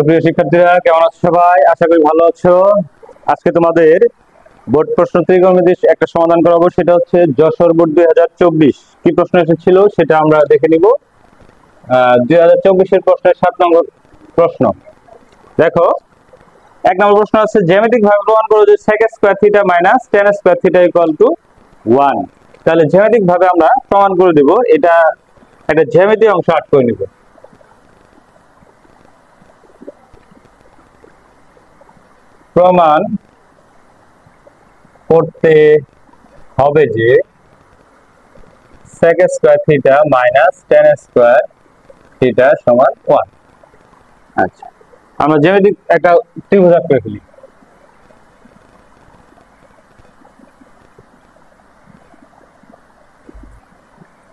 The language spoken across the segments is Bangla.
সুপ্রিয় শিক্ষার্থীরা কেমন আছো সবাই? আশা করি ভালো আছো। আজকে তোমাদের বোর্ড প্রশ্ন ত্রিকোণমিতির একটা সমাধান করাবো, সেটা হচ্ছে যশোর বোর্ড 2024 কি প্রশ্ন এসেছিল সেটা আমরা দেখে নিব। 2024 এর প্রশ্নের 7 নম্বর প্রশ্ন। দেখো, 1 নম্বর প্রশ্ন আছে জ্যামিতিক ভাবে প্রমাণ করো যে sec square theta minus tan square theta equal to 1। তাহলে জ্যামিতিক ভাবে আমরা প্রমাণ করে দেব, এটা একটা জ্যামিতি অংশ আট করে নিব। প্রমাণ করতে হবে যে sec square theta minus tan square theta সমান 1। আচ্ছা, আমরা জ্যামিতিক একটা ত্রিভুজ আঁকতে ফেলি।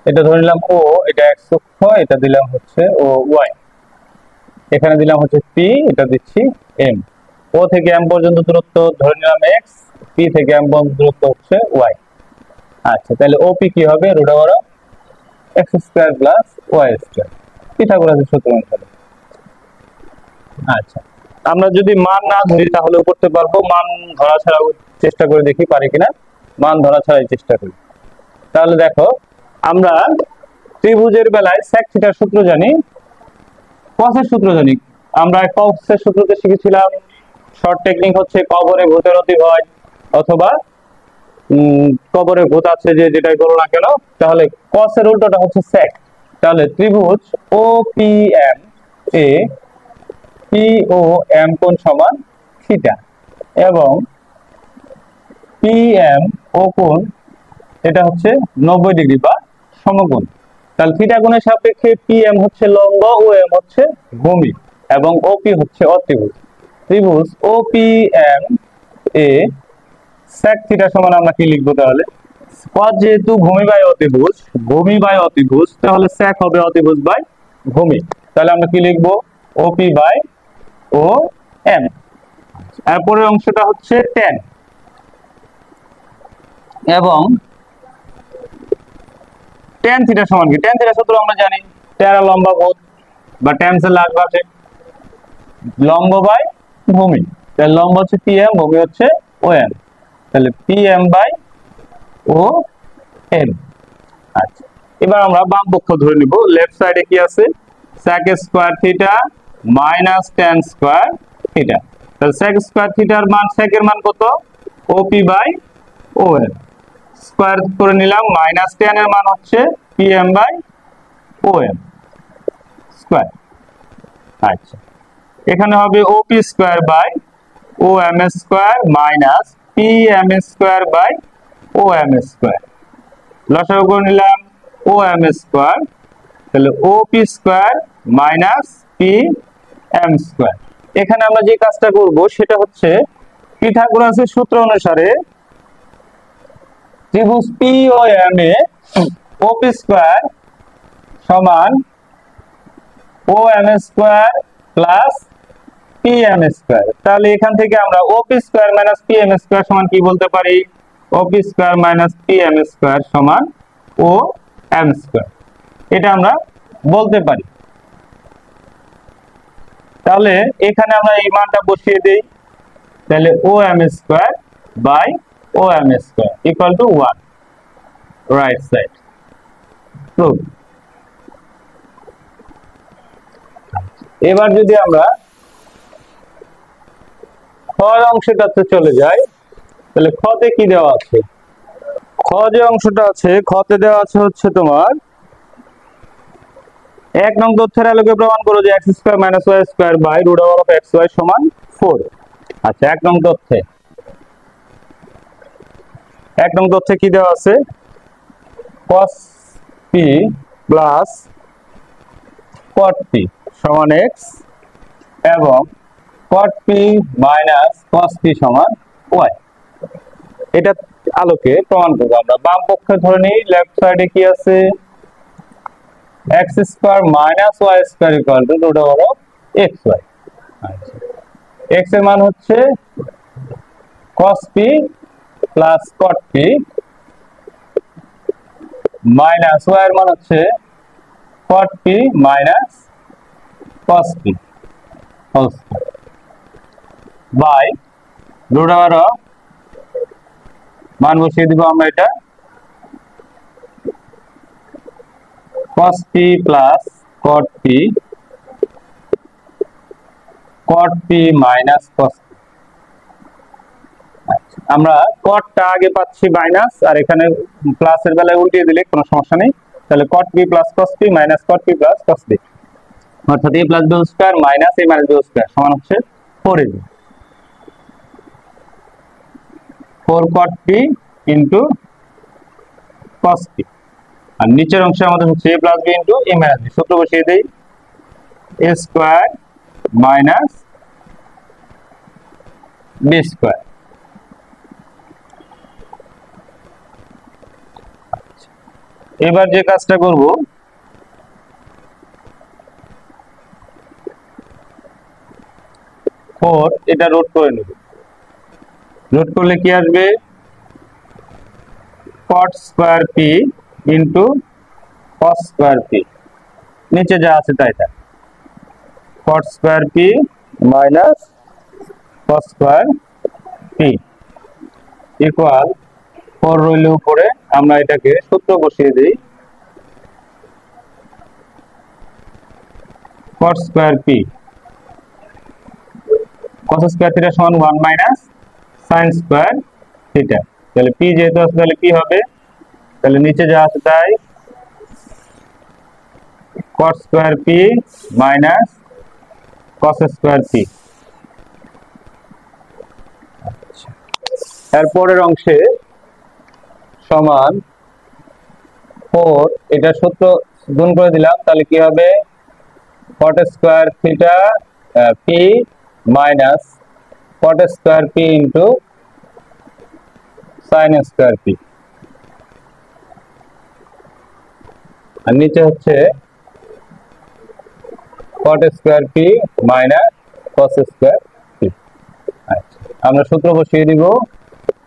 এটা ধরে নিলাম ও, এটা x অক্ষ, এটা দিলাম হচ্ছে ও y, এখানে দিলাম হচ্ছে p, এটা দিচ্ছি m। ও থেকে m পর্যন্ত দূরত্ব ধরে নিলাম x, p থেকে m পর্যন্ত দূরত্ব হচ্ছে y। আচ্ছা, তাহলে OP কি হবে? Root over x square plus y square, পিথাগোরাসের সূত্র অনুসারে। আচ্ছা, আমরা যদি মান না ধরি তাহলেও করতে পারবো, মান ধরা ছাড়াও চেষ্টা করে দেখি পারি কিনা। মান ধরা ছাড়াই চেষ্টা করি। তাহলে দেখো, আমরা ত্রিভুজের বেলায় sec থিটার সূত্র জানি, cos এর সূত্র জানি। আমরা cos এর সূত্রতে শিখেছিলাম, শর্ট টেকনিক হচ্ছে কবরে ভূতের অতীত হয়, অথবা কবরে ভূত আছে যে যেটাই বলো না কেন, তাহলে cos এর উল্টোটা হচ্ছে sec। তাহলে ত্রিভুজ OPM এ POM কোণ সমান থিটা, এবং PMO কোণ এটা হচ্ছে 90 ডিগ্রি বা সমকোণ। তাহলে থিটা কোণের সাপেক্ষে PM হচ্ছে লম্ব, OM হচ্ছে ভূমি, এবং OP হচ্ছে অতিভুজ। ত্রিভুজ OPM এ sec থিটা সমান আমরা কি লিখবো? তাহলে cos যেহেতু ভূমি বাই অতিভুজ, তাহলে sec হবে অতিভুজ বাই ভূমি। তাহলে আমরা কি লিখবো? OP by OM। এরপরের অংশটা হচ্ছে tan, এবং tan থিটা সমান কি? tan থিটা সূত্র আমরা জানি, টেরা লম্বা ভূত বা tan সে লাগ বাসে, লম্ব বাই ভূমি। তাহলে লম্ব হচ্ছে PM, ভূমি হচ্ছে OM, তাহলে PM বাই OM। আচ্ছা, এবার আমরা বাম পক্ষ ধরে নিব। লেফট সাইডে কি আছে? sec square theta minus tan square theta. তাহলে sec স্কয়ার থিটার মান, sec এর মান কত? OP বাই OM স্কয়ার করে নিলাম, মাইনাস tan এর মান হচ্ছে PM বাই OM স্কয়ার। আচ্ছা, এখানে হবে OP square by OM square minus PM square by OM square. লসাগু করে নিলাম OM স্কয়ার, তাহলে OP square minus PM square. এখানে আমরা যে কাজটা করব সেটা হচ্ছে পিথাগোরাসের সূত্র অনুসারে ত্রিভুজ POM এ OP স্কয়ার সমান OM square plus PM square. তাহলে এখান থেকে আমরা OP square minus PM square সমান কি বলতে পারি? OP square minus PM square সমান OM স্কয়ার, এটা আমরা বলতে পারি। তাহলে এখানে আমরা এই মানটা বসিয়ে দেই, তাহলে OM square by OM square equal to 1, right side prove. এবার যদি আমরা খ অংশটাতে চলে যাই, তাহলে খতে কি দেওয়া আছে? খ যে অংশটা আছে, খতে দেওয়া আছে হচ্ছে তোমার 1 নং তথ্যের আলোকে প্রমাণ করো যে x square minus y square by root over of xy সমান 4। আচ্ছা, 1 নং তথ্যে কি দেওয়া আছে? cos p plus cot p সমান x, এবং cot p minus cos p সমান y। এটা আলোকে প্রমাণ করবো আমরা। বাম পক্ষে ধরে নিই, লেফট সাইডে কি আছে? x square minus y square equal to root over of xy। আচ্ছা, x এর মান হচ্ছে cos p plus cot p, minus y এর মান হচ্ছে cot p minus cos p। Whole square by root over of মান বসিয়ে দিব আমরা এটা cos p plus cot p minus cos p। আমরা cot-টা আগে পাচ্ছি মাইনাস, আর এখানে প্লাসের বেলায় উল্টিয়ে দিলে কোনো সমস্যা নেই। তাহলে cot p plus cos p minus cot p plus cos p, অর্থাৎ a plus b square minus a minus b square সমান হচ্ছে 4ab, 4 cot p into cos p। আর নিচের অংশে আমাদের হচ্ছে a plus b into a minus b। সূত্র বসিয়ে দেই, a square minus b square. এবার যে কাজটা করব, 4 এটা রুট করে নেব। রুট করলে কি আসবে, cot square p into cos square p, নিচে যা আছে তাই থাক, cot square p minus cos square p equal 4 রইল উপরে। আমরা এটাকে সূত্র বসিয়ে দেই, cot square p cos square theta সমান 1 মাইনাস sin স্কয়ার থিটা। তাহলে p যেহেতু আছে তাহলে কি হবে, তাহলে নিচে যা আছে তাই, cot square p minus cos square p। এরপরের অংশে সমান 4, এটা সূত্র গুণ করে দিলাম, তাহলে কি হবে, cot square theta p minus cot square p into sin square p। আর নিচে হচ্ছে cot square p minus cos square p। আচ্ছা, আমরা সূত্র বসিয়ে দিব,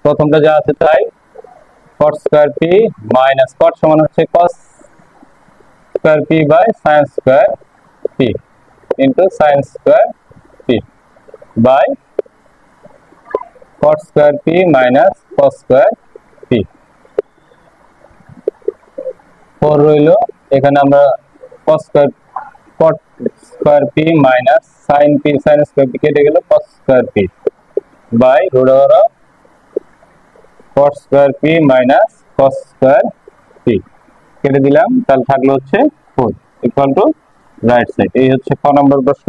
প্রথমটা যা আছে তাই, cot square p minus cot সমান হচ্ছে cos square p by sin square p into sin square p by cot square p minus cos square p। 4 রইল, এখানে আমরা cot square p minus sin square p কেটে গেল, cos square p by root over of cot square p minus cos square p কেটে দিলাম, তাহলে থাকলো হচ্ছে 4 ইকুয়াল টু রাইট সাইড। এই হচ্ছে ক নম্বর প্রশ্ন।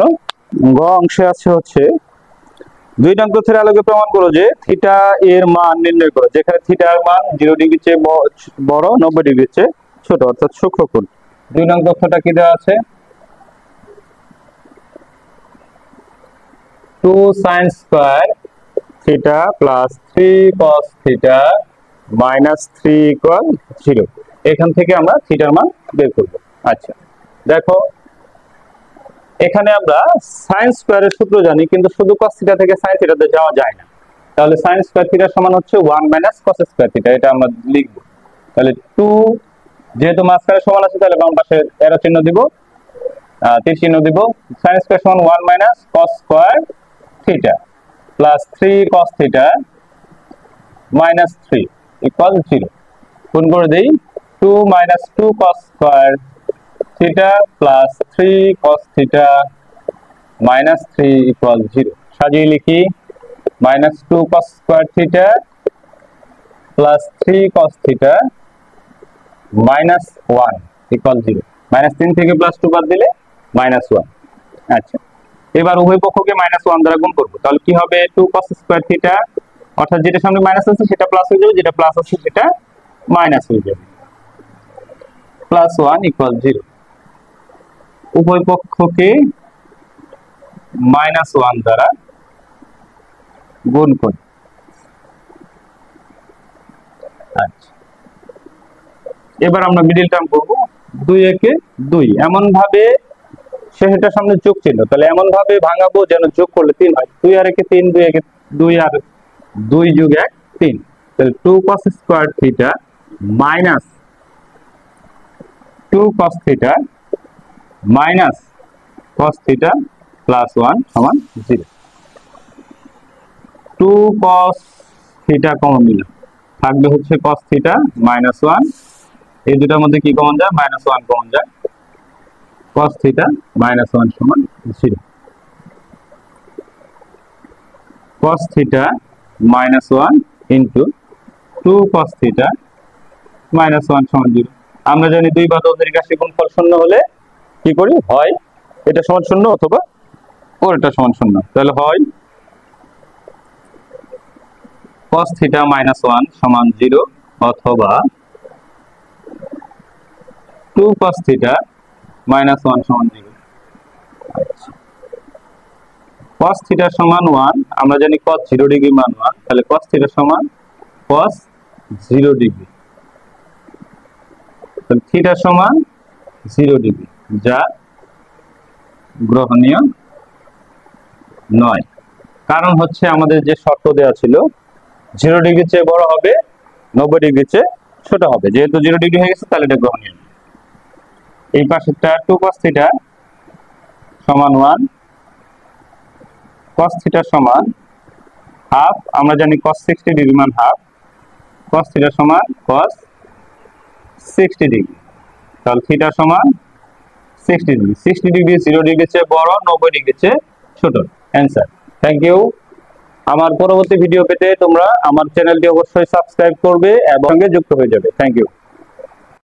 গ অংশে আছে হচ্ছে 2 নং তথ্যের আলোকে প্রমাণ করো যে থিটা এর মান নির্ণয় করো যেখানে থিটার মান 0 ডিগ্রির চেয়ে বড়, 90 ডিগ্রির চেয়ে ছোট, অর্থাৎ সূক্ষ্মকোণ। 2 নং তথ্যটা কি দেওয়া আছে, 2 sin square theta plus 3 cos theta minus 3 equal 0। এখান থেকে আমরা থিটার মান বের করব। আচ্ছা দেখো, এখানে আমরা sin স্কয়ারের সূত্র জানি, কিন্তু শুধু cos থিটা থেকে sin থিটাতে যাওয়া যায় না। তাহলে sin স্কয়ার থিটা সমান হচ্ছে 1 মাইনাস cos স্কয়ার থিটা, এটা আমরা লিখব। তাহলে 2 যেহেতু মাঝখানে সমান আছে, তাহলে বাম পাশে এরো চিহ্ন দিব, তীর চিহ্ন দিব। sin স্কয়ার সমান 1 minus cos square theta plus 3 cos theta minus 3 equal 0। গুণ করে দেই, 2 minus 2 cos square theta plus 3 cos theta minus 3 equal 0। সাজিয়ে লিখি, minus 2 cos square theta plus 3 cos theta minus 1 equal 0। Minus 3 থেকে প্লাস 2 বাদ দিলে মাইনাস 1। আচ্ছা, এবার উভয় পক্ষকে মাইনাস 1 দ্বারা গুণ করব, তাহলে কি হবে, 2 cos স্কয়ার থিটা, অর্থাৎ যেটা সামনে মাইনাস আছে সেটা প্লাস হয়ে যাবে, যেটা প্লাস আছে সেটা মাইনাস হয়ে যাবে, প্লাস 1 ইকুয়াল 0। উভয় পক্ষকে মাইনাস 1 দ্বারা গুণ করি। আচ্ছা, এবার আমরা মিডল টার্ম করব, 2 একে 2, এমন ভাবে শেষেরটার সামনে যোগ চিহ্ন, তাহলে এমন ভাবে ভাঙাবো যেন যোগ করলে 3 হয়। 2 আর একে 3, 2 একে 2 আর 2 যোগ 1 3, তাহলে 2 cos square theta minus 2 cos theta minus cos theta plus 1 সমান 0। 2 cos থিটা কমন নিলাম, থাকবে হচ্ছে cos থিটা মাইনাস 1, এই দুটার মধ্যে কি কমন যায়, মাইনাস 1 কমন যায়, cos থিটা মাইনাস 1 সমান 0। cos theta minus 1 into 2 cos theta minus 1 সমান 0। আমরা জানি দুই বাহুর রাশি গুণফল শূন্য হলে কি করি, হয় এটা সমান শূন্য অথবা ওরটা সমান শূন্য। তাহলে হয় cos থিটা মাইনাস 1 সমান 0 অথবা 2 cos থিটা মাইনাস 1 সমান 0। cos থিটা সমান 1, আমরা জানি cos 0 ডিগ্রি মান 1, তাহলে cos থিটা সমান cos 0 ডিগ্রি, তাহলে থিটা সমান 0 ডিগ্রি, যা গ্রহণীয় নয়। কারণ হচ্ছে আমাদের যে শর্ত দেওয়া ছিল 0 ডিগ্রির চেয়ে বড় হবে, 90 ডিগ্রির চেয়ে ছোট হবে, যেহেতু 0 ডিগ্রি হয়ে গেছে তাহলে এটা গ্রহণীয়। এই পাশেরটা 2 cos থিটা সমান 1, cos থিটা সমান হাফ, আমরা জানি cos 60 ডিগ্রি মান হাফ, cos থিটা সমান cos 60 ডিগ্রি, তাহলে থিটা সমান 60 ডিগ্রি। 60 ডিগ্রি 0 ডিগ্রির চেয়ে বড়, 90 ডিগ্রির চেয়ে ছোট, অ্যান্সার। Thank you. আমার পরবর্তী ভিডিও পেতে তোমরা আমার চ্যানেলটি অবশ্যই সাবস্ক্রাইব করবে এবং সঙ্গে যুক্ত হয়ে যাবে। Thank you.